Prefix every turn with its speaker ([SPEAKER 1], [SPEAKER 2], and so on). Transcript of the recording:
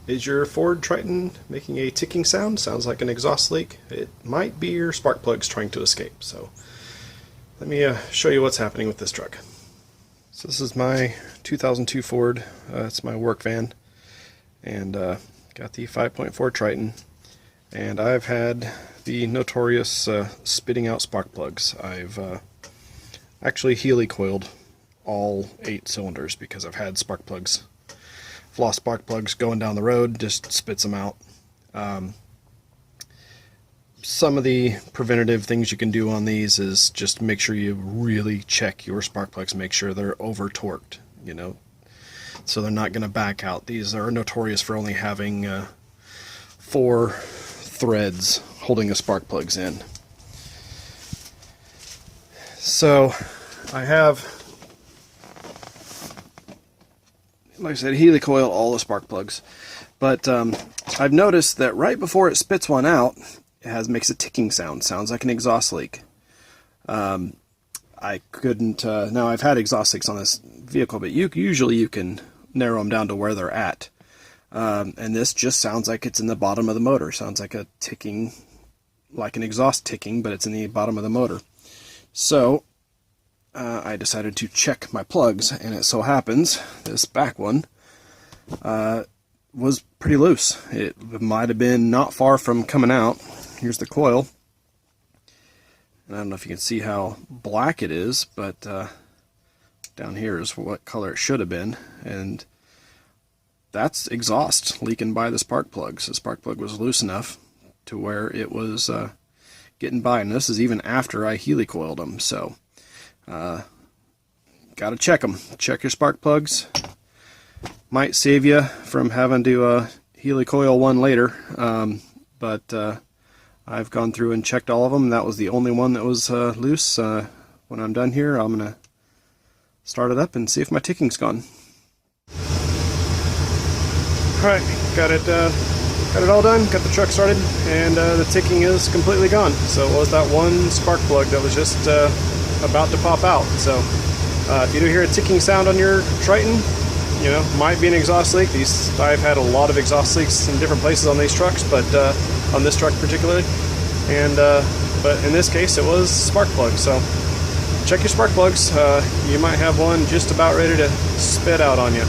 [SPEAKER 1] Is your Ford Triton making a ticking sound? Sounds like an exhaust leak. It might be your spark plugs trying to escape. So let me show you what's happening with this truck. So this is my 2002 Ford. It's my work van, and got the 5.4 Triton. And I've had the notorious spitting out spark plugs. I've actually helicoiled all 8 cylinders because I've had spark plugs. Lost spark plugs going down the road, just spits them out. Some of the preventative things you can do on these is just make sure you really check your spark plugs, make sure they're over torqued, you know, so they're not going to back out. These are notorious for only having 4 threads holding the spark plugs in. So I have, like I said, helicoil all the spark plugs, but I've noticed that right before it spits one out, it makes a ticking sound. Sounds like an exhaust leak. I couldn't. Now I've had exhaust leaks on this vehicle, but usually you can narrow them down to where they're at. And this just sounds like it's in the bottom of the motor. Sounds like a ticking, like an exhaust ticking, but it's in the bottom of the motor. So I decided to check my plugs, and it so happens this back one was pretty loose. It might have been not far from coming out. Here's the coil, and I don't know if you can see how black it is, but down here is what color it should have been, and that's exhaust leaking by the spark plugs. The spark plug was loose enough to where it was getting by, and this is even after I helicoiled them. So gotta check them. Check your spark plugs. Might save you from having to helicoil one later, but I've gone through and checked all of them. That was the only one that was loose. When I'm done here, I'm gonna start it up and see if my ticking's gone. Alright, got it all done, got the truck started, and the ticking is completely gone. So it was that one spark plug that was just about to pop out. So if you do hear a ticking sound on your Triton, you know, might be an exhaust leak. I've had a lot of exhaust leaks in different places on these trucks, but on this truck particularly, and but in this case it was spark plugs. So check your spark plugs. You might have one just about ready to spit out on you.